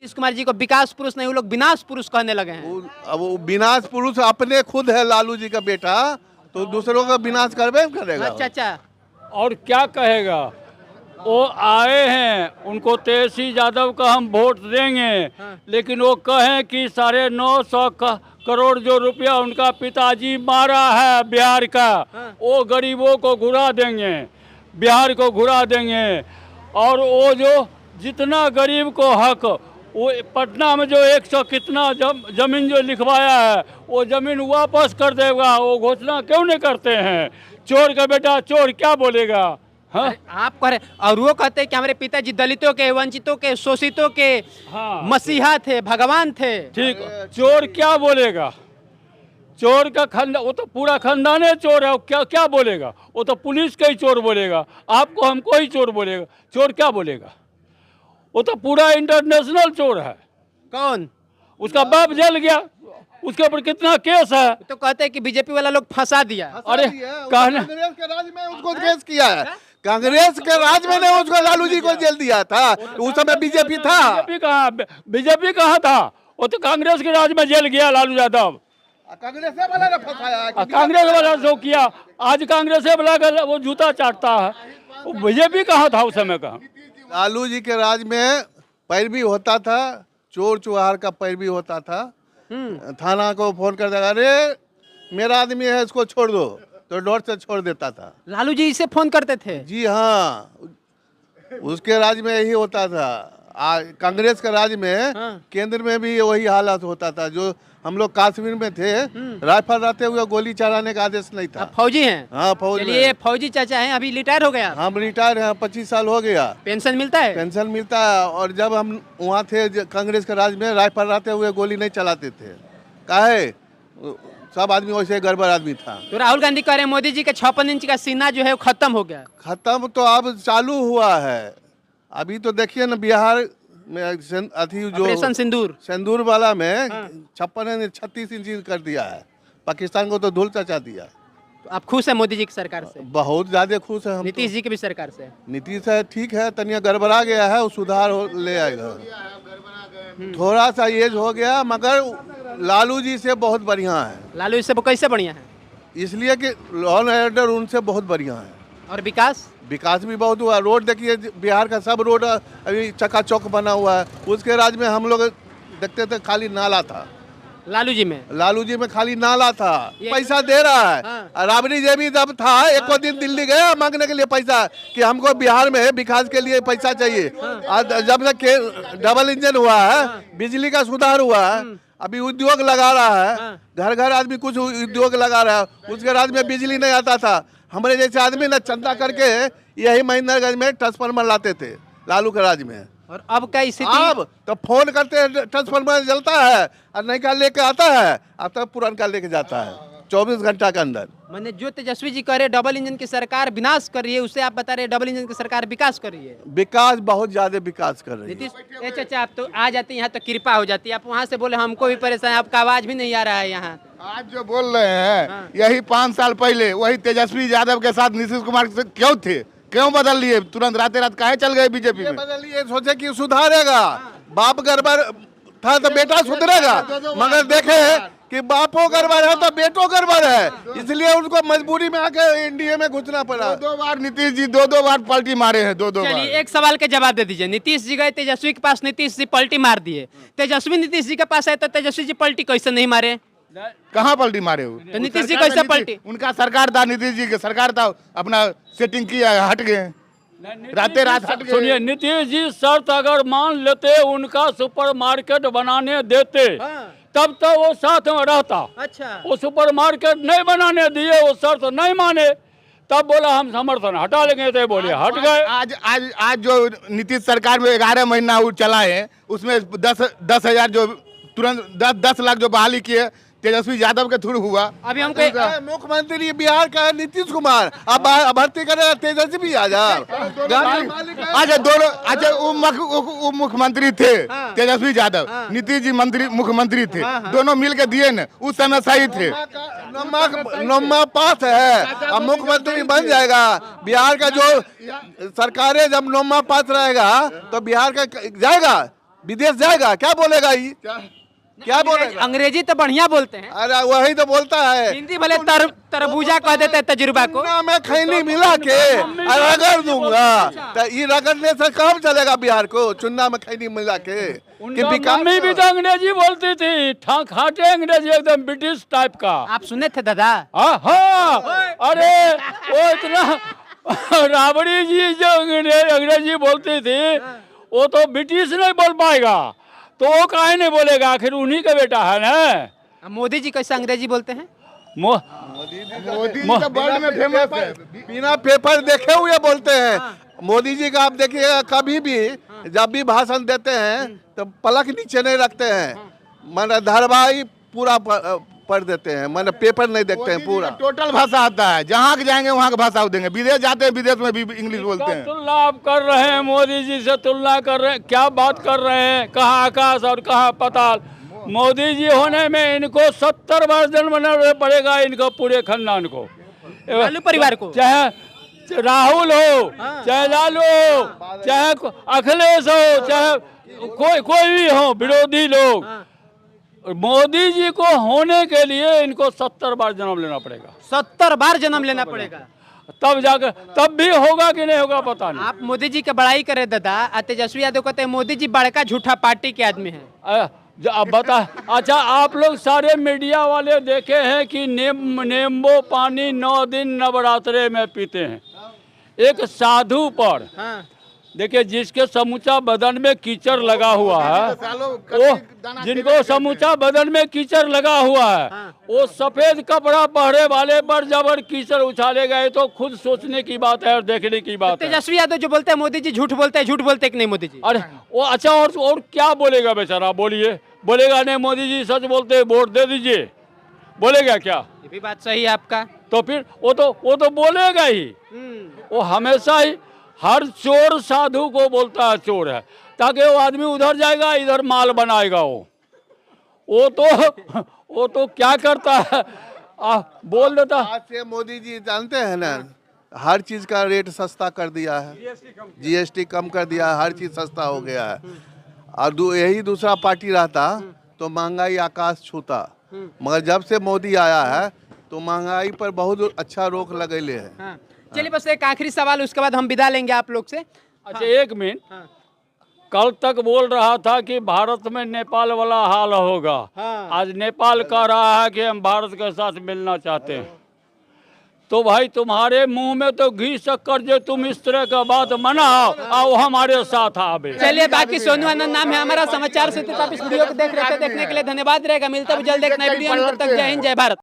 नीतीश कुमार जी को विकास पुरुष नहीं, वो लोग विनाश पुरुष कहने लगे हैं। अब वो विनाश पुरुष अपने खुद है लालू जी का बेटा, तो दूसरों का विनाश करबे करेगा। अच्छा अच्छा, और क्या कहेगा, वो आए हैं, उनको तेजस्वी यादव का हम वोट देंगे, लेकिन वो कहें कि 950 करोड़ जो रुपया उनका पिताजी मारा है बिहार का, वो गरीबों को घुरा देंगे, बिहार को घुरा देंगे। और वो जो जितना गरीब को हक, वो पटना में जो 100 कितना जमीन जो लिखवाया है, वो जमीन वापस कर देगा। वो घोषणा क्यों नहीं करते हैं? चोर का बेटा चोर क्या बोलेगा? हाँ? आप कह रहे, और वो कहते हैं कि हमारे पिताजी दलितों के, वंचितों के, शोषितों के मसीहा थे, भगवान थे। ठीक, चोर क्या बोलेगा? चोर का खानदान, वो तो पूरा खानदान है चोर है, क्या क्या बोलेगा? वो तो पुलिस का ही चोर बोलेगा, आपको हमको ही चोर बोलेगा। चोर क्या बोलेगा? वो तो पूरा इंटरनेशनल चोर है। कौन? उसका बाप जल गया, उसके ऊपर कितना केस है। तो कहते हैं कि बीजेपी वाला लोग फंसा दिया। अरे कहने, कांग्रेस के राज में उसको केस किया है, कांग्रेस के राज में ने उसको लालू जी को जेल दिया था, उस समय बीजेपी था। बीजेपी कहाँ था? वो तो कांग्रेस के राज में जेल गया लालू यादव। कांग्रेस वाला ने फंसाया, कांग्रेस वाला जो किया, आज कांग्रेस वाला का वो जूता चाटता है। वो बीजेपी कहाँ था उस समय का? लालू जी के राज में पैरवी होता था, चोर चुहार का पैरवी होता था। थाना को फोन कर देगा, अरे मेरा आदमी है इसको छोड़ दो, तो डोर से छोड़ देता था। लालू जी इसे फोन करते थे? जी हाँ, उसके राज में यही होता था। कांग्रेस के राज में केंद्र में भी वही हालत होता था। जो हम लोग कश्मीर में थे, राइफल रहते हुए गोली चलाने का आदेश नहीं था। आप फौजी हैं? हाँ फौज में। चलिए, फौजी चाचा हैं, अभी रिटायर हो गया? हम रिटायर हैं, 25 साल हो गया। पेंशन मिलता है? पेंशन मिलता है। और जब हम वहाँ थे कांग्रेस के राज में, राइफल रहते हुए गोली नहीं चलाते थे। काहे? सब आदमी वैसे गड़बड़ आदमी था। तो राहुल गांधी कह रहे हैं मोदी जी का 56 इंच का सीना जो है वो खत्म हो गया। खत्म तो अब चालू हुआ है। अभी तो देखिए ना, बिहार में अथी जो ऑपरेशन सिंदूर, सिंदूर वाला में 36 इंच कर दिया है। पाकिस्तान को तो धूल चचा दिया। तो आप खुश हैं मोदी जी की सरकार से? बहुत ज्यादा खुश है हम। नीतीश जी की भी सरकार से? नीतीश है ठीक है, तनिया गड़बड़ा गया है, वो सुधार ले आएगा। थोड़ा सा एज हो गया, मगर लालू जी से बहुत बढ़िया है। लालू जी से कैसे बढ़िया है? इसलिए कि लॉ एंड ऑर्डर उनसे बहुत बढ़िया है। और विकास? विकास भी बहुत हुआ। रोड देखिए, बिहार का सब रोड अभी चकाचौक बना हुआ है। उसके राज में हम लोग देखते थे खाली नाला था। लालू जी में? लालू जी में खाली नाला था। पैसा दे रहा है। राबड़ी जी भी जब था, एक दिन दिल्ली गया मांगने के लिए पैसा कि हमको बिहार में विकास के लिए पैसा चाहिए। जब से डबल इंजन हुआ है, बिजली का सुधार हुआ है, अभी उद्योग लगा रहा है, घर घर आदमी कुछ उद्योग लगा रहा है। उसके राज में बिजली नहीं आता था। हमारे जैसे आदमी ना चंदा करके यही महेंद्रगंज में ट्रांसफार्मर लाते थे लालू के राज में। और अब क्या स्थिति? अब तो फोन करते हैं, ट्रांसफार्मर जलता है और नई का लेके आता है, अब तक पुराना लेके जाता है 24 घंटा के अंदर। मैंने जो तेजस्वी जी कह रहे डबल इंजन की सरकार विनाश कर रही है, उससे आप बता रहे डबल इंजन की सरकार विकास कर रही है। विकास बहुत ज्यादा विकास कर रही है। नीतीश चाचा, आप तो आ जाते हैं यहाँ तो कृपा हो जाती है। आप वहाँ से बोले हमको भी परेशान, आपका आवाज भी नहीं आ रहा है यहाँ। आज जो बोल रहे हैं, यही 5 साल पहले वही तेजस्वी यादव के साथ नीतीश कुमार क्यों थे? क्यों बदल लिए? तुरंत रातें रात काहे चल गए बीजेपी में? बदल लिए, सोचे कि सुधारेगा। बाप गड़बड़ था तो बेटा सुधरेगा, मगर देखे कि बापो गड़बड़ है तो बेटो गड़बड़ है, इसलिए उनको मजबूरी में आके एनडीए में घुसना पड़ा। 2 बार नीतीश जी 2 बार पलटी मारे हैं, 2 बार। चलिए, एक सवाल का जवाब दे दीजिए। नीतीश जी गए तेजस्वी के पास, नीतीश जी पलटी मार दिए। तेजस्वी नीतीश जी के पास आए तो तेजस्वी जी पलटी कैसे नहीं मारे? कहाँ पलटी मारे हो? तो नीतीश जी कैसे पलटी? उनका सरकार था, नीतीश जी की सरकार था, अपना सेटिंग किया, हट गए, रातें रात हट गए। सुनिए, नीतीश जी शर्त अगर मान लेते, उनका सुपरमार्केट बनाने देते, तब तो वो साथ में रहता। अच्छा, वो सुपरमार्केट नहीं बनाने दिए, वो शर्त नहीं माने, तब बोला हम समर्थन हटा लेंगे, तो बोले हट गए। आज जो नीतीश सरकार में 11 महीना वो चला है, उसमें 10,000 जो तुरंत 10 लाख जो बहाली किए तेजस्वी यादव के थ्रू हुआ। अभी हमको मुख्यमंत्री बिहार का है नीतीश कुमार, अब भर्ती करे तेजस्वी यादव। अच्छा, दोनों अच्छा उप मुख्यमंत्री थे तेजस्वी यादव, नीतीश जी मुख्यमंत्री थे, दोनों मिल के दिए न, उस समय सही थे। नम्मा पास है, अब मुख्यमंत्री बन जाएगा। बिहार का जो सरकारें जब नम्मा पास रहेगा तो बिहार का जाएगा, विदेश जाएगा, क्या बोलेगा ये, क्या बोलेगा? अंग्रेजी तो बढ़िया बोलते हैं, अरे वही तो बोलता है। हिंदी भले तरबूजा कह देते हैं तजुर्बा को। चुनाव में खैनी मिला के रगड़ दूंगा, तो ये रगड़ने से काम चलेगा बिहार को? चुनाव में खैनी मिला के कि उनका विकास मम्मी भी तो अंग्रेजी बोलती थी, खाटे अंग्रेजी, एकदम ब्रिटिश टाइप का। आप सुने थे दादा? हाँ, अरे वो इतना राबड़ी जी जो अंग्रेजी बोलती थी, वो तो ब्रिटिश नहीं बोल पाएगा, तो वो काहे नहीं बोलेगा? आखिर उन्हीं का बेटा है ना। मोदी जी कैसे अंग्रेजी बोलते हैं? मोदी जी तो वर्ल्ड में फेमस है। बिना पेपर देखे हुए बोलते हैं। मोदी जी का आप देखिएगा, कभी भी जब भी भाषण देते हैं तो पलक नीचे नहीं रखते हैं, माने धारावाहिक पूरा पढ़ देते हैं, माने पेपर नहीं देखते हैं पूरा। टोटल भाषा आता है, जहाँ के जाएंगे वहाँ की भाषा देंगे। विदेश जाते हैं, विदेश में भी इंग्लिश बोलते हैं। तुलना आप कर रहे हैं, मोदी जी से तुलना कर रहे हैं, क्या बात कर रहे हैं? कहाँ आकाश और कहाँ पाताल। मोदी जी होने में इनको 70 बार जन्म लेना पड़ेगा, इनको पूरे खानदान को, लालू परिवार को। चाहे राहुल हो, चाहे लालू हो, चाहे अखिलेश हो, चाहे कोई भी हो विरोधी लोग, मोदी जी को होने के लिए इनको 70 बार जन्म लेना पड़ेगा। 70 बार जन्म लेना पड़ेगा, तब जाकर, तब भी होगा कि नहीं होगा पता नहीं। आप मोदी जी की बड़ाई करे दादा, आ तेजस्वी यादव कहते हैं मोदी जी बड़का झूठा पार्टी के आदमी है। अब बता, अच्छा आप लोग सारे मीडिया वाले देखे हैं कि नींबू पानी 9 दिन नवरात्रे में पीते हैं। एक साधु पर देखिए, जिसके समूचा बदन में कीचड़ लगा हुआ है, वो जिनको समूचा बदन में कीचड़ लगा हुआ है, वो सफेद कपड़ा पहरे वाले पर जबर कीचड़ उछाले गए, तो खुद सोचने की बात है और देखने की बात है। तेजस्वी यादव जो बोलते हैं मोदी जी झूठ बोलते हैं कि नहीं मोदी जी? अरे वो अच्छा, और क्या बोलेगा बेचारा? बोलिए, बोलेगा नहीं मोदी जी सच बोलते हैं, वोट दे दीजिए, बोलेगा क्या? ये भी बात सही है आपका। तो फिर वो तो बोलेगा ही। वो हमेशा ही हर चोर साधु को बोलता है चोर है, ताकि वो आदमी उधर जाएगा, इधर माल बनाएगा। वो तो क्या करता है, बोल देता। आज से मोदी जी जानते हैं ना, हर चीज का रेट सस्ता कर दिया है, जीएसटी कम कर दिया है, हर चीज सस्ता हो गया है। और यही दूसरा पार्टी रहता तो महंगाई आकाश छूता, मगर जब से मोदी आया है तो महंगाई पर बहुत अच्छा रोक लगेले है। चलिए बस एक आखिरी सवाल, उसके बाद हम विदा लेंगे आप लोग से। अच्छा एक मिनट, कल तक बोल रहा था कि भारत में नेपाल वाला हाल होगा, आज नेपाल कह रहा है कि हम भारत के साथ मिलना चाहते हैं। तो भाई तुम्हारे मुंह में तो घी शक्कर, जो तुम इस तरह का बात मनाओ, आओ हमारे साथ आवे। चलिए, बाकी सोनू आनंद नाम है हमारा। समाचार से आप इस वीडियो को देख रहे थे, देखने के लिए धन्यवाद रहेगा। मिलते हैं जल्द एक नए वीडियो में, तब तक जय हिंद, जय भारत।